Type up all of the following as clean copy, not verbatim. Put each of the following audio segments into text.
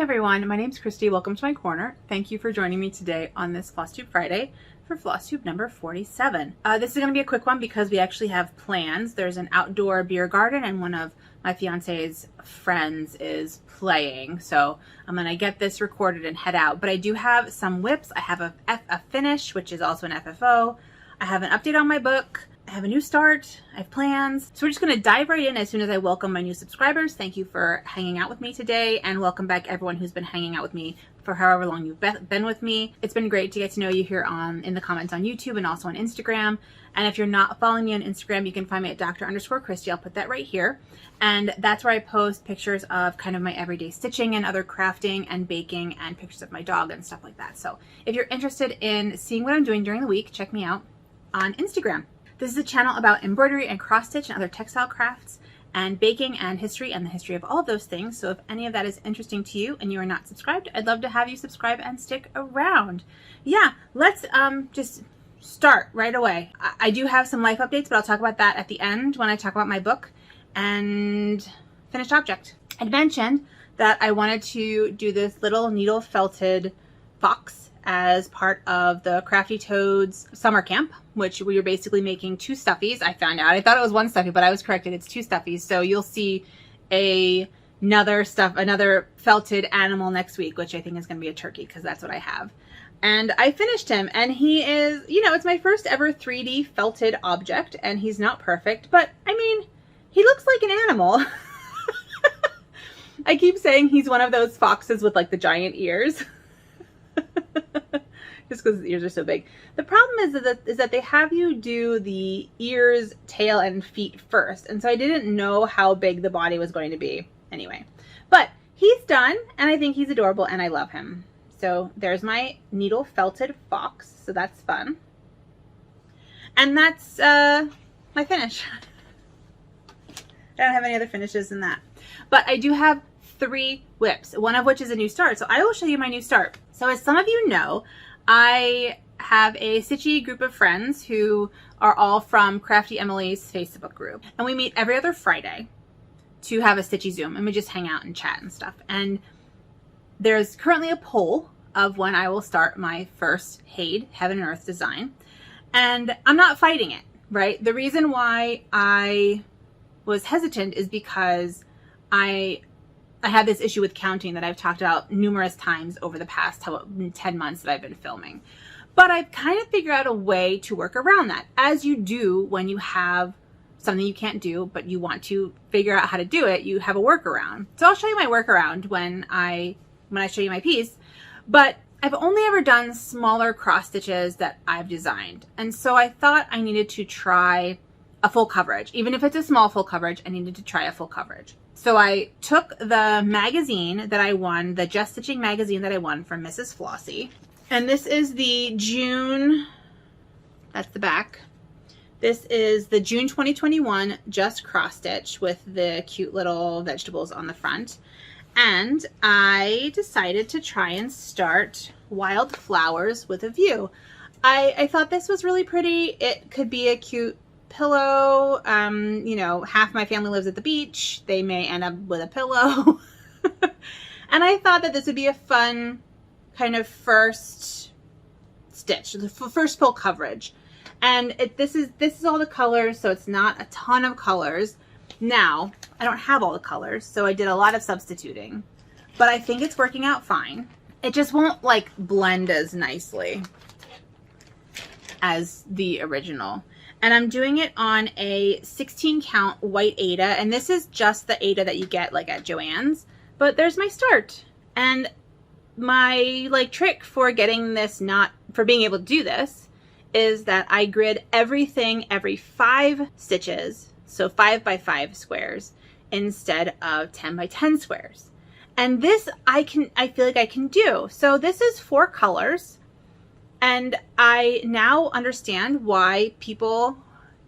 everyone, my name's Christy. Welcome to my corner. Thank you for joining me today on this Flosstube Friday for Flosstube number 47. This is going to be a quick one because we actually have plans. There's an outdoor beer garden and one of my fiance's friends is playing. So I'm going to get this recorded and head out. But I do have some whips. I have a finish, which is also an FFO. I have an update on my book. I have a new start, I have plans. So we're just gonna dive right in as soon as I welcome my new subscribers. Thank you for hanging out with me today, and welcome back everyone who's been hanging out with me for however long you've been with me. It's been great to get to know you here in the comments on YouTube and also on Instagram. And if you're not following me on Instagram, you can find me at Dr_Christy. I'll put that right here. And that's where I post pictures of kind of my everyday stitching and other crafting and baking and pictures of my dog and stuff like that. So if you're interested in seeing what I'm doing during the week, check me out on Instagram. This is a channel about embroidery and cross stitch and other textile crafts and baking and history and the history of all of those things. So if any of that is interesting to you and you are not subscribed, I'd love to have you subscribe and stick around. Yeah, let's just start right away. I do have some life updates, but I'll talk about that at the end when I talk about my book and finished object. I'd mentioned that I wanted to do this little needle felted fox as part of the Crafty Toads summer camp, which we were basically making two stuffies. I found out. I thought it was one stuffy, but I was corrected. It's two stuffies. So you'll see another felted animal next week, which I think is going to be a turkey because that's what I have. And I finished him, and he is, you know, it's my first ever 3D felted object, and he's not perfect, but I mean, he looks like an animal. I keep saying he's one of those foxes with like the giant ears. Just because his ears are so big. The problem is that they have you do the ears, tail, and feet first. And so I didn't know how big the body was going to be anyway. But he's done, and I think he's adorable, and I love him. So there's my needle felted fox. So that's fun. And that's my finish. I don't have any other finishes than that. But I do have 3 whips, one of which is a new start. So I will show you my new start. So as some of you know, I have a stitchy group of friends who are all from Crafty Emily's Facebook group. And we meet every other Friday to have a stitchy Zoom, and we just hang out and chat and stuff. And there's currently a poll of when I will start my first Haid Heaven and Earth design. And I'm not fighting it, right? The reason why I was hesitant is because I had this issue with counting that I've talked about numerous times over the past 10 months that I've been filming. But I've kind of figured out a way to work around that, as you do when you have something you can't do, but you want to figure out how to do it, you have a workaround. So I'll show you my workaround when I show you my piece. But I've only ever done smaller cross stitches that I've designed. And so I thought I needed to try a full coverage. Even if it's a small full coverage, I needed to try a full coverage. So I took the magazine that I won, the Just Stitching magazine that I won from Mrs. Flossie. And this is the June, that's the back. This is the June 2021 Just Cross Stitch with the cute little vegetables on the front. And I decided to try and start Wild Flowers with a View. I thought this was really pretty. It could be a cute pillow. You know, half my family lives at the beach. They may end up with a pillow. And I thought that this would be a fun kind of first stitch, the first full coverage. And this is all the colors, so it's not a ton of colors. Now, I don't have all the colors, so I did a lot of substituting, but I think it's working out fine. It just won't like blend as nicely as the original. And I'm doing it on a 16 count white Aida. And this is just the Aida that you get like at Joann's, but there's my start. And my like trick for getting this for being able to do this is that I grid everything every 5 stitches. So 5 by 5 squares instead of 10 by 10 squares. And this I feel like I can do. So this is 4 colors. And I now understand why people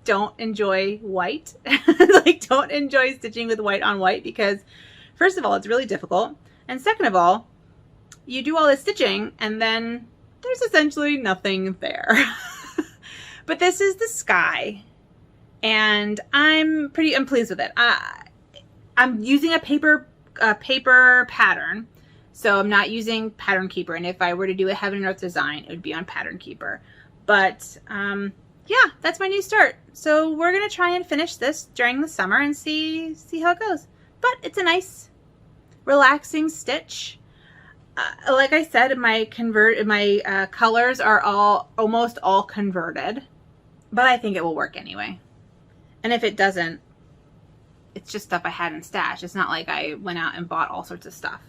don't enjoy white, like don't enjoy stitching with white on white, because first of all, it's really difficult. And second of all, you do all this stitching and then there's essentially nothing there. But this is the sky and I'm pleased with it. I'm using a paper pattern So I'm not using Pattern Keeper. And if I were to do a Heaven and Earth design, it would be on Pattern Keeper. But yeah, that's my new start. So we're going to try and finish this during the summer and see how it goes. But it's a nice, relaxing stitch. Like I said, my colors are almost all converted, but I think it will work anyway. And if it doesn't, it's just stuff I had in stash. It's not like I went out and bought all sorts of stuff.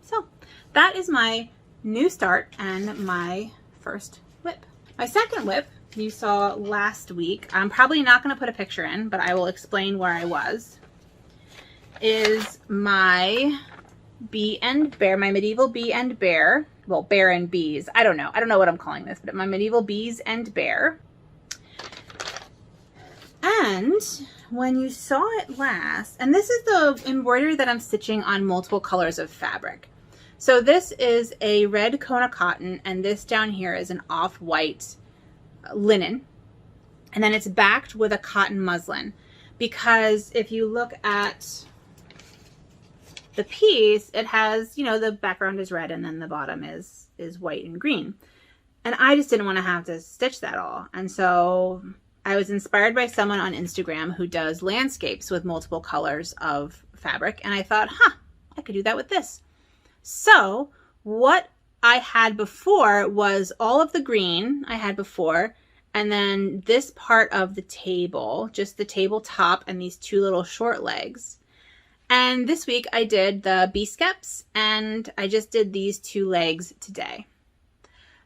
So that is my new start and my first whip. My second whip you saw last week, I'm probably not going to put a picture in, but I will explain where I was, is my bee and bear, my medieval bee and bear. Well, bear and bees. I don't know what I'm calling this, but my medieval bees and bear. And when you saw it last, and this is the embroidery that I'm stitching on multiple colors of fabric. So this is a red Kona cotton, and this down here is an off-white linen. And then it's backed with a cotton muslin, because if you look at the piece, it has, you know, the background is red and then the bottom is white and green. And I just didn't want to have to stitch that all. And so I was inspired by someone on Instagram who does landscapes with multiple colors of fabric. And I thought, I could do that with this. So what I had before was all of the green I had before, and then this part of the table, just the tabletop and these two little short legs. And this week I did the BeStitchMe, and I just did these two legs today.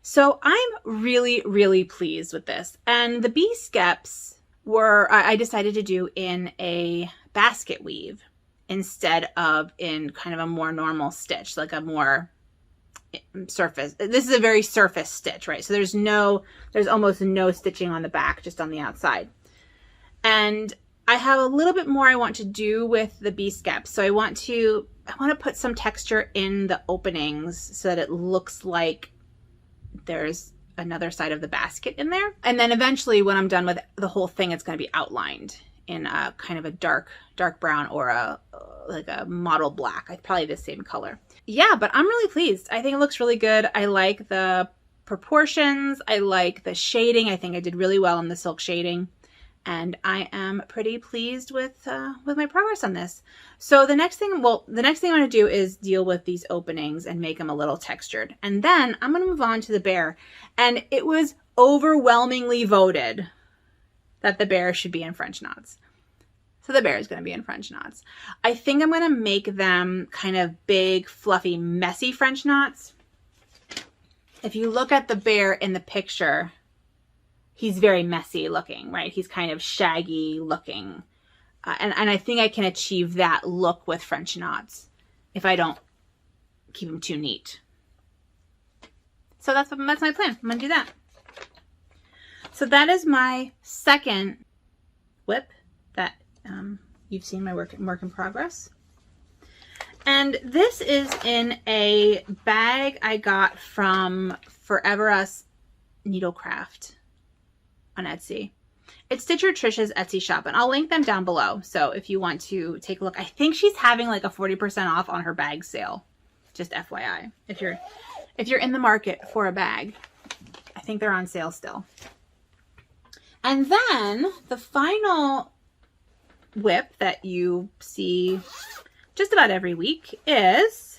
So I'm really, really pleased with this. And the BeStitchMe I decided to do in a basket weave instead of in kind of a more normal stitch, like a more surface. This is a very surface stitch, right? So there's almost no stitching on the back, just on the outside. And I have a little bit more I want to do with the BeStitchMe. So I want to put some texture in the openings so that it looks like there's another side of the basket in there. And then eventually when I'm done with the whole thing, it's going to be outlined in a kind of a dark brown or like a mottled black. Probably the same color. Yeah, but I'm really pleased. I think it looks really good. I like the proportions. I like the shading. I think I did really well in the silk shading. And I am pretty pleased with my progress on this. So the next thing I'm going to do is deal with these openings and make them a little textured. And then I'm going to move on to the bear. And it was overwhelmingly voted that the bear should be in French knots. So the bear is going to be in French knots. I think I'm going to make them kind of big, fluffy, messy French knots. If you look at the bear in the picture, he's very messy looking, right? He's kind of shaggy looking. And I think I can achieve that look with French knots if I don't keep them too neat. So that's my plan. I'm going to do that. So that is my second whip that you've seen my work in progress. And this is in a bag I got from Forever Us Needlecraft on Etsy. It's Stitcher Trish's Etsy shop, and I'll link them down below. So if you want to take a look, I think she's having like a 40% off on her bag sale. Just FYI, if you're in the market for a bag, I think they're on sale still. And then the final whip that you see just about every week is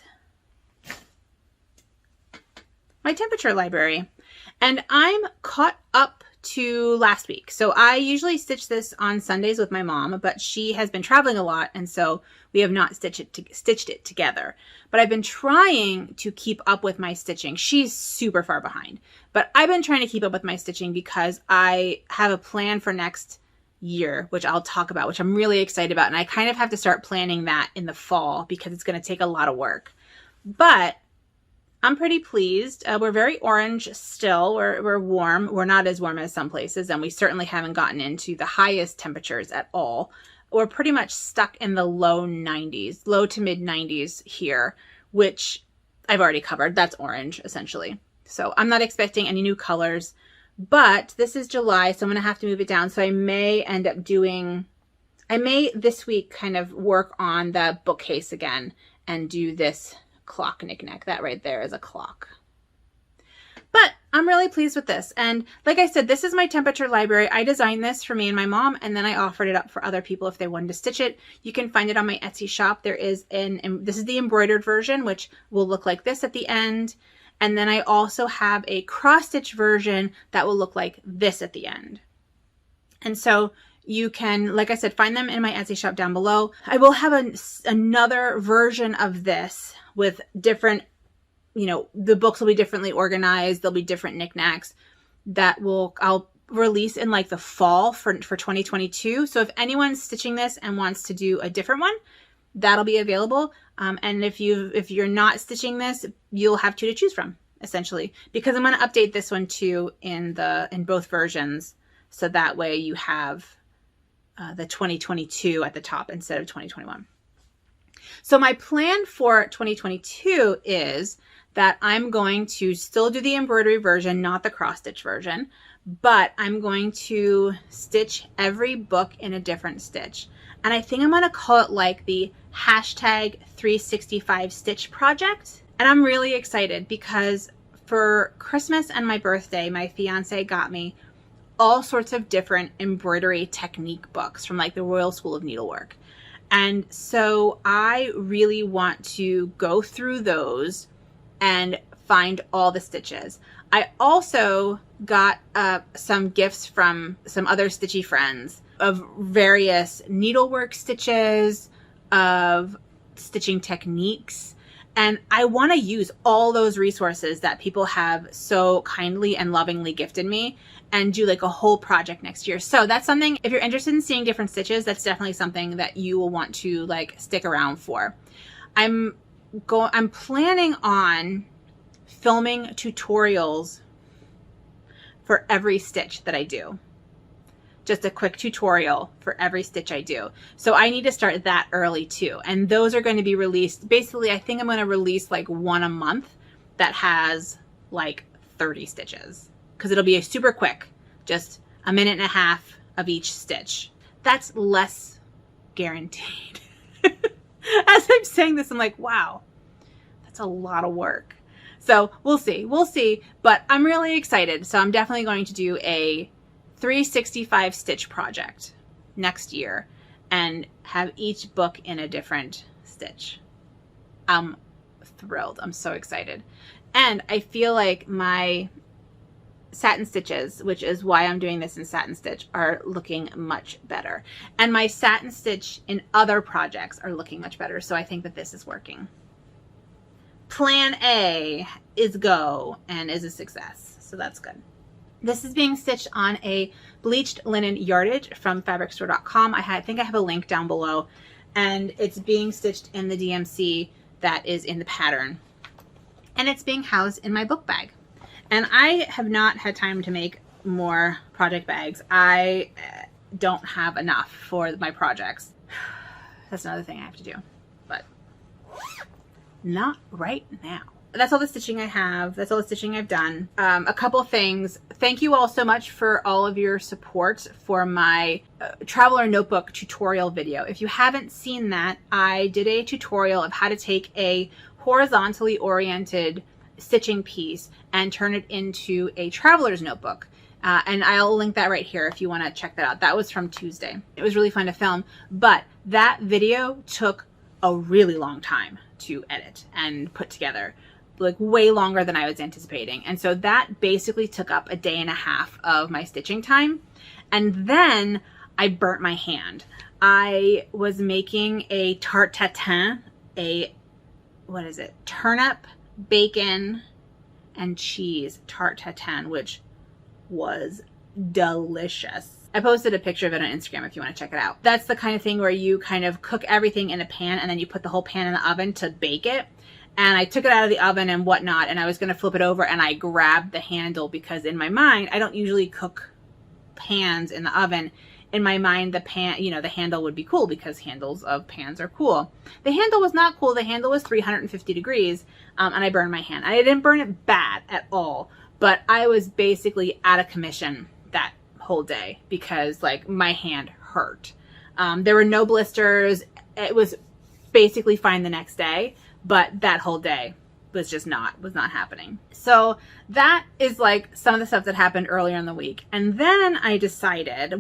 my temperature library. And I'm caught up to last week. So I usually stitch this on Sundays with my mom, but she has been traveling a lot, and so we have not stitched it together. But I've been trying to keep up with my stitching. She's super far behind, but I've been trying to keep up with my stitching because I have a plan for next year, which I'll talk about, which I'm really excited about. And I kind of have to start planning that in the fall because it's going to take a lot of work. But I'm pretty pleased. We're very orange still. We're warm. We're not as warm as some places, and we certainly haven't gotten into the highest temperatures at all. We're pretty much stuck in the low 90s, low to mid 90s here, which I've already covered. That's orange, essentially. So I'm not expecting any new colors, but this is July, so I'm going to have to move it down. So I may end up I may this week kind of work on the bookcase again and do this clock knickknack. That right there is a clock. But I'm really pleased with this. And like I said, this is my temperature library. I designed this for me and my mom, and then I offered it up for other people if they wanted to stitch it. You can find it on my Etsy shop. There is this is the embroidered version, which will look like this at the end. And then I also have a cross stitch version that will look like this at the end. And so you can, like I said, find them in my Etsy shop down below. I will have another version of this with different, you know, the books will be differently organized. There'll be different knickknacks that I'll release in like the fall for 2022. So if anyone's stitching this and wants to do a different one, that'll be available. And if you're not stitching this, you'll have two to choose from, essentially, because I'm going to update this one too in both versions. So that way you have the 2022 at the top instead of 2021. So my plan for 2022 is that I'm going to still do the embroidery version, not the cross stitch version, but I'm going to stitch every book in a different stitch. And I think I'm going to call it like the hashtag 365 stitch project. And I'm really excited because for Christmas and my birthday, my fiance got me all sorts of different embroidery technique books from like the Royal School of Needlework. And so I really want to go through those and find all the stitches. I also got some gifts from some other stitchy friends of various needlework stitches, of stitching techniques. And I want to use all those resources that people have so kindly and lovingly gifted me and do like a whole project next year. So that's something, if you're interested in seeing different stitches, that's definitely something that you will want to like stick around for. I'm planning on filming tutorials for every stitch that I do. Just a quick tutorial for every stitch I do. So I need to start that early too. And those are going to be released. Basically, I think I'm going to release like one a month that has like 30 stitches. Because it'll be a super quick, just a minute and a half of each stitch. That's less guaranteed. As I'm saying this, I'm like, wow, that's a lot of work. So we'll see, but I'm really excited. So I'm definitely going to do a 365 stitch project next year and have each book in a different stitch. I'm thrilled. I'm so excited. And I feel like my satin stitches, which is why I'm doing this in satin stitch, are looking much better. And my satin stitch in other projects are looking much better. So I think that this is working. Plan A is go and is a success. So that's good. This is being stitched on a bleached linen yardage from fabricstore.com. I think I have a link down below, and it's being stitched in the DMC that is in the pattern, and it's being housed in my book bag. And I have not had time to make more project bags. I don't have enough for my projects. That's another thing I have to do, but not right now. That's all the stitching I have. That's all the stitching I've done. A couple things. Thank you all so much for all of your support for my Traveler Notebook tutorial video. If you haven't seen that, I did a tutorial of how to take a horizontally oriented stitching piece and turn it into a traveler's notebook. And I'll link that right here if you want to check that out. That was from Tuesday. It was really fun to film, but that video took a really long time to edit and put together, like way longer than I was anticipating. And so that basically took up a day and a half of my stitching time. And then I burnt my hand. I was making a tarte tatin, what is it? Turnip, bacon, and cheese tarte tatin, which was delicious. I posted a picture of it on Instagram if you want to check it out. That's the kind of thing where you kind of cook everything in a pan and then you put the whole pan in the oven to bake it. And I took it out of the oven and whatnot, and I was going to flip it over, and I grabbed the handle because in my mind, I don't usually cook pans in the oven. In my mind, the pan, you know, the handle would be cool because handles of pans are cool. The handle was not cool. The handle was 350 degrees, and I burned my hand. I didn't burn it bad at all, but I was basically out of commission that whole day because like my hand hurt. There were no blisters. It was basically fine the next day, but that whole day was not happening. So that is like some of the stuff that happened earlier in the week. And then I decided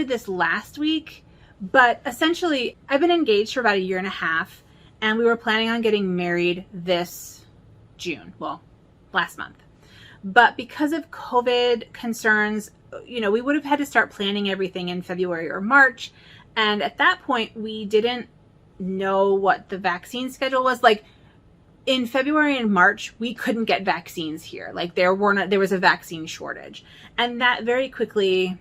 this last week, but essentially I've been engaged for about a year and a half, and we were planning on getting married this June, well, last month. But because of COVID concerns, you know, we would have had to start planning everything in February or March. And at that point, we didn't know what the vaccine schedule was. Like in February and March, we couldn't get vaccines here. Like there was a vaccine shortage. And that very quickly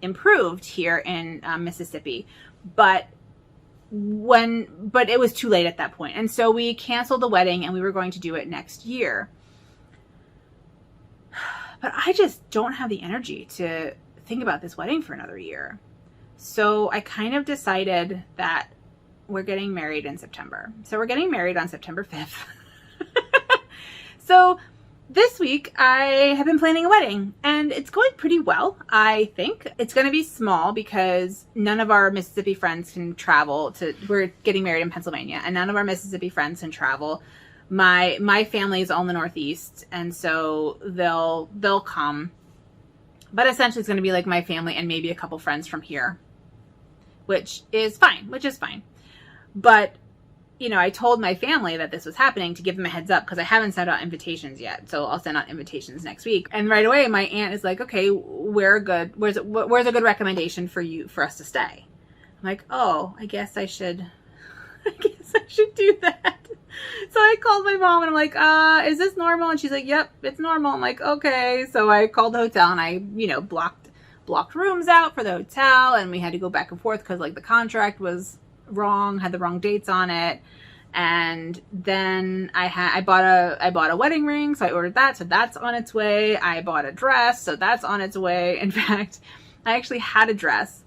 improved here in Mississippi. But it was too late at that point. And so we canceled the wedding and we were going to do it next year. But I just don't have the energy to think about this wedding for another year. So I kind of decided that we're getting married in September. So we're getting married on September 5th. So this week I have been planning a wedding and it's going pretty well. I think it's going to be small because none of our Mississippi friends can travel we're getting married in Pennsylvania and none of our Mississippi friends can travel. My family is all in the Northeast, and so they'll come. But essentially it's going to be like my family and maybe a couple friends from here, which is fine. But, you know, I told my family that this was happening to give them a heads up because I haven't sent out invitations yet. So I'll send out invitations next week. And right away, my aunt is like, okay, where's a good recommendation for us to stay? I'm like, oh, I guess I should do that. So I called my mom and I'm like, is this normal? And she's like, yep, it's normal. I'm like, okay. So I called the hotel and I, you know, blocked rooms out for the hotel, and we had to go back and forth because like the contract was wrong, had the wrong dates on it. And then I bought a wedding ring, so I ordered that, so that's on its way. I bought a dress, so that's on its way. In fact, I actually had a dress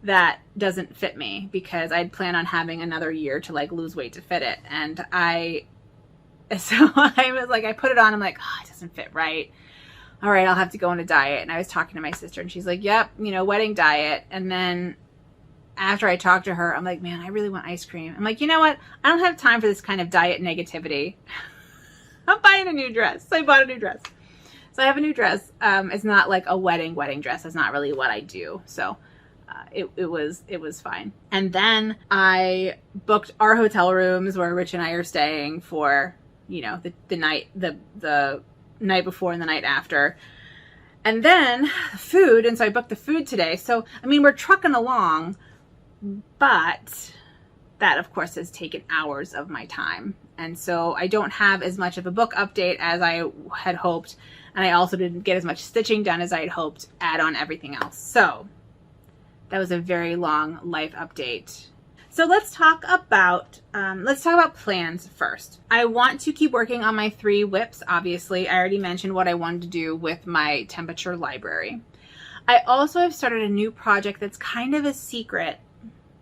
that doesn't fit me because I'd plan on having another year to like lose weight to fit it. And I was like, I put it on, I'm like, oh, it doesn't fit right. All right, I'll have to go on a diet. And I was talking to my sister and she's like, yep, you know, wedding diet. And then after I talked to her, I'm like, man, I really want ice cream. I'm like, you know what? I don't have time for this kind of diet negativity. I'm buying a new dress. So I bought a new dress. So I have a new dress. It's not like a wedding dress. That's not really what I do. So it was fine. And then I booked our hotel rooms where Rich and I are staying for, you know, the night before and the night after. And then food. And so I booked the food today. So, I mean, we're trucking along, but that of course has taken hours of my time. And so I don't have as much of a book update as I had hoped. And I also didn't get as much stitching done as I had hoped, add on everything else. So that was a very long life update. So let's talk about plans first. I want to keep working on my 3 whips. Obviously, I already mentioned what I wanted to do with my temperature library. I also have started a new project that's kind of a secret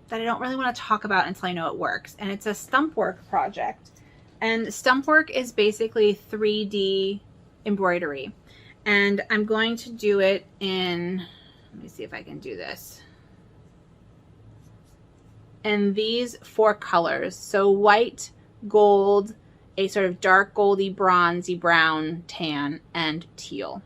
that I don't really want to talk about until I know it works. And it's a stump work project. And stump work is basically 3D embroidery. And I'm going to do it in, let me see if I can do this. And these 4 colors, so white, gold, a sort of dark goldy, bronzy, brown, tan, and teal.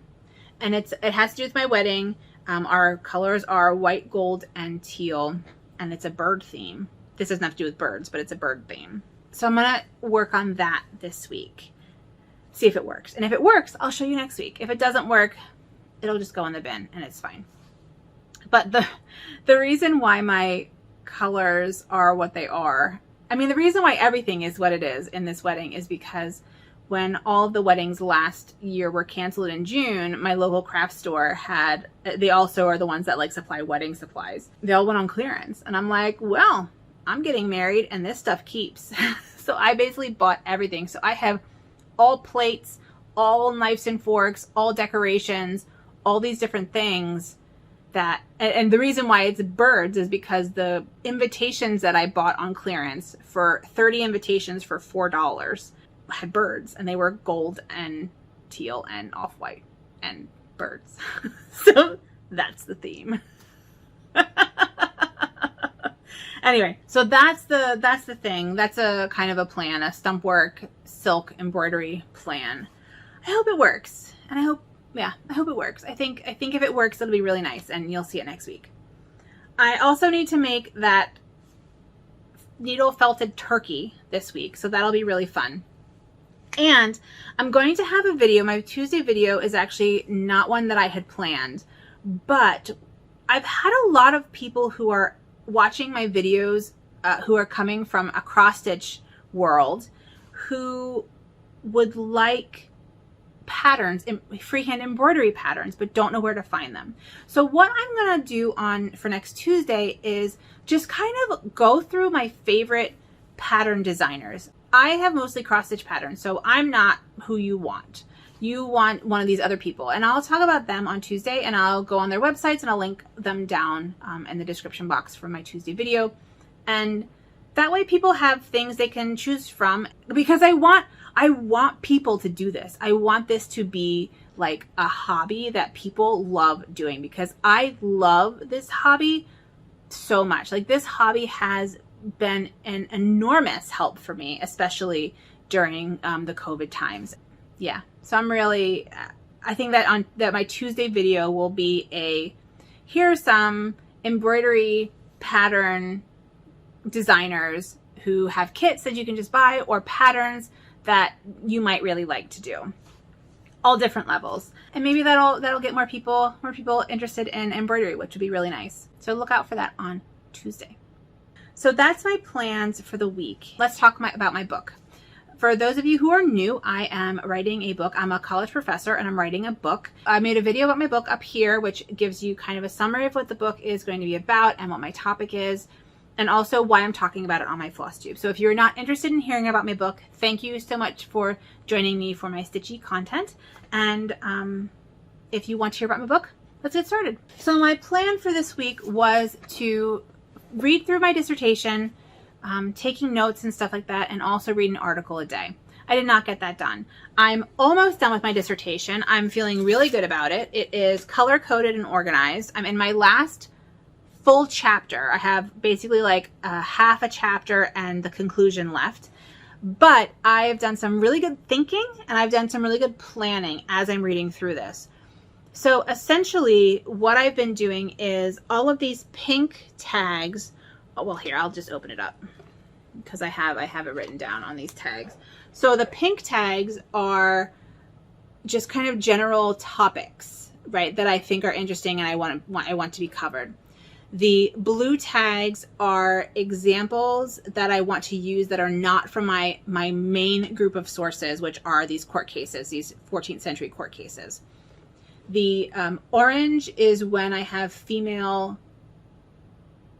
And it has to do with my wedding. Our colors are white, gold, and teal, and it's a bird theme. This doesn't have to do with birds, but it's a bird theme. So I'm gonna work on that this week, see if it works. And if it works, I'll show you next week. If it doesn't work, it'll just go in the bin, and it's fine. But the reason why my colors are what they are, I mean, the reason why everything is what it is in this wedding is because when all of the weddings last year were canceled in June, my local craft store they also are the ones that like supply wedding supplies. They all went on clearance. And I'm like, well, I'm getting married and this stuff keeps. So I basically bought everything. So I have all plates, all knives and forks, all decorations, all these different things. And the reason why it's birds is because the invitations that I bought on clearance for 30 invitations for $4 had birds, and they were gold and teal and off-white and birds. So that's the theme. Anyway, so that's the thing. That's a kind of a plan, a stump work silk embroidery plan. I hope it works. And I hope it works. I think if it works, it'll be really nice, and you'll see it next week. I also need to make that needle felted turkey this week, so that'll be really fun. And I'm going to have a video. My Tuesday video is actually not one that I had planned, but I've had a lot of people who are watching my videos who are coming from a cross stitch world who would like patterns, freehand embroidery patterns, but don't know where to find them. So what I'm going to do for next Tuesday is just kind of go through my favorite pattern designers. I have mostly cross stitch patterns, so I'm not who you want. You want one of these other people, and I'll talk about them on Tuesday, and I'll go on their websites and I'll link them down in the description box for my Tuesday video. And that way people have things they can choose from, because I want people to do this. I want this to be like a hobby that people love doing, because I love this hobby so much. Like, this hobby has been an enormous help for me, especially during the COVID times. Yeah, so I think that my Tuesday video will be here are some embroidery pattern designers who have kits that you can just buy, or patterns that you might really like to do, all different levels. And maybe that'll get more people interested in embroidery, which would be really nice. So look out for that on Tuesday. So that's my plans for the week. Let's talk about my book. For those of you who are new, I am writing a book. I'm a college professor and I'm writing a book. I made a video about my book up here, which gives you kind of a summary of what the book is going to be about and what my topic is, and also why I'm talking about it on my Flosstube. So if you're not interested in hearing about my book, thank you so much for joining me for my stitchy content. And if you want to hear about my book, let's get started. So my plan for this week was to read through my dissertation, taking notes and stuff like that, and also read an article a day. I did not get that done. I'm almost done with my dissertation. I'm feeling really good about it. It is color coded and organized. I'm in my last full chapter. I have basically like half a chapter and the conclusion left. But I've done some really good thinking and I've done some really good planning as I'm reading through this. So essentially what I've been doing is all of these pink tags. Oh, well, here, I'll just open it up because I have it written down on these tags. So the pink tags are just kind of general topics, right, that I think are interesting and I want to be covered. The blue tags are examples that I want to use that are not from my main group of sources, which are these court cases, these 14th century court cases. The orange is when I have female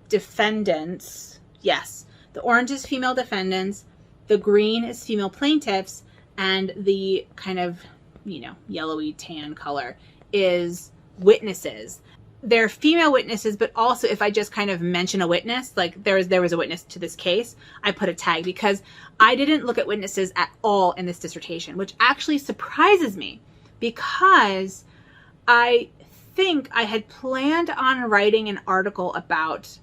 defendants. Yes, the orange is female defendants, the green is female plaintiffs, and the kind of, yellowy tan color is witnesses. They're female witnesses, but also if I just kind of mention a witness, like there was a witness to this case, I put a tag, because I didn't look at witnesses at all in this dissertation, which actually surprises me, because I think I had planned on writing an article about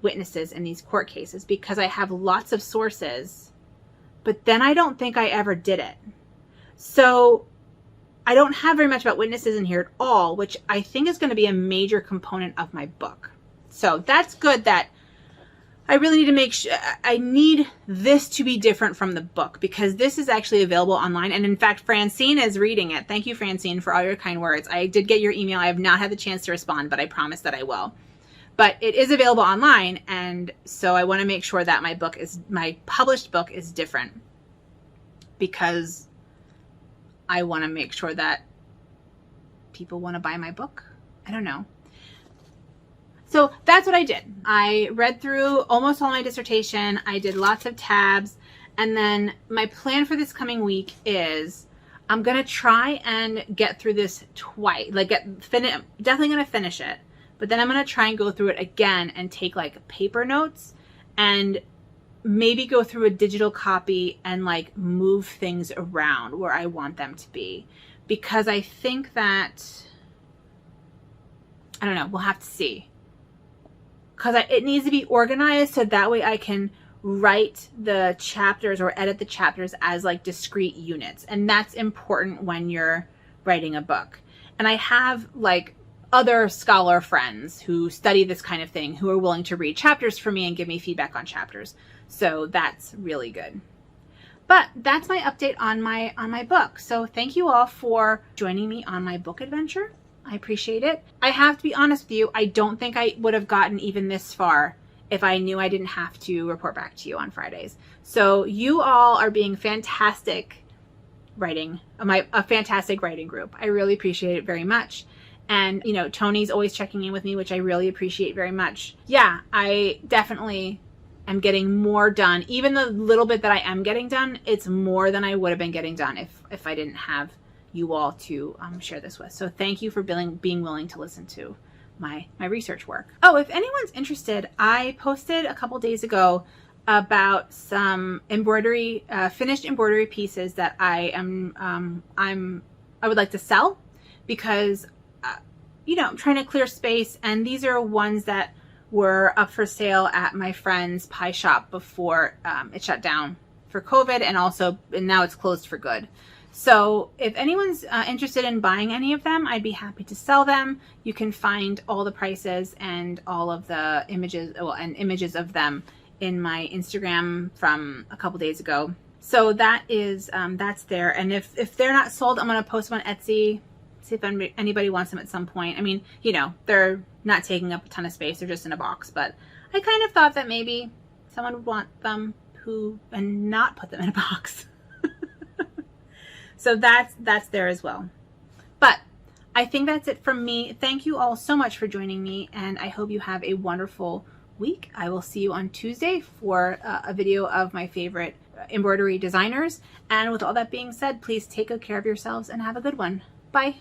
witnesses in these court cases because I have lots of sources, but then I don't think I ever did it. So I don't have very much about witnesses in here at all, which I think is going to be a major component of my book. So that's good. That I really need to make sure, I need this to be different from the book, because this is actually available online. And in fact, Francine is reading it. Thank you, Francine, for all your kind words. I did get your email. I have not had the chance to respond, but I promise that I will. But it is available online, and so I want to make sure that my published book is different, because I want to make sure that people want to buy my book. I don't know. So that's what I did. I read through almost all my dissertation. I did lots of tabs, and then my plan for this coming week is I'm going to try and get through this twice. Definitely going to finish it. But then I'm going to try and go through it again and take like paper notes and maybe go through a digital copy and like move things around where I want them to be. Because I think that, I don't know, we'll have to see. because it needs to be organized so that way I can write the chapters or edit the chapters as like discrete units. And that's important when you're writing a book. And I have like other scholar friends who study this kind of thing who are willing to read chapters for me and give me feedback on chapters. So that's really good. But that's my update on my book. So thank you all for joining me on my book adventure. I appreciate it. I have to be honest with you, I don't think I would have gotten even this far if I knew I didn't have to report back to you on Fridays. So you all are being fantastic writing, a fantastic writing group. I really appreciate it very much. And, you know, Tony's always checking in with me, which I really appreciate very much. Yeah, I definitely am getting more done. Even the little bit that I am getting done, it's more than I would have been getting done if I didn't have you all to share this with. So thank you for being willing to listen to my research work. Oh, if anyone's interested, I posted a couple days ago about some embroidery, finished embroidery pieces that I would like to sell because, you know, I'm trying to clear space, and these are ones that were up for sale at my friend's pie shop before it shut down for COVID, and now it's closed for good. So if anyone's interested in buying any of them, I'd be happy to sell them. You can find all the prices and all of the images, and images of them in my Instagram from a couple days ago. So that is, that's there. And if they're not sold, I'm going to post them on Etsy, see if anybody wants them at some point. I mean, you know, they're not taking up a ton of space. They're just in a box, but I kind of thought that maybe someone would want them and not put them in a box. So that's there as well. But I think that's it from me. Thank you all so much for joining me, and I hope you have a wonderful week. I will see you on Tuesday for a video of my favorite embroidery designers. And with all that being said, please take good care of yourselves and have a good one. Bye.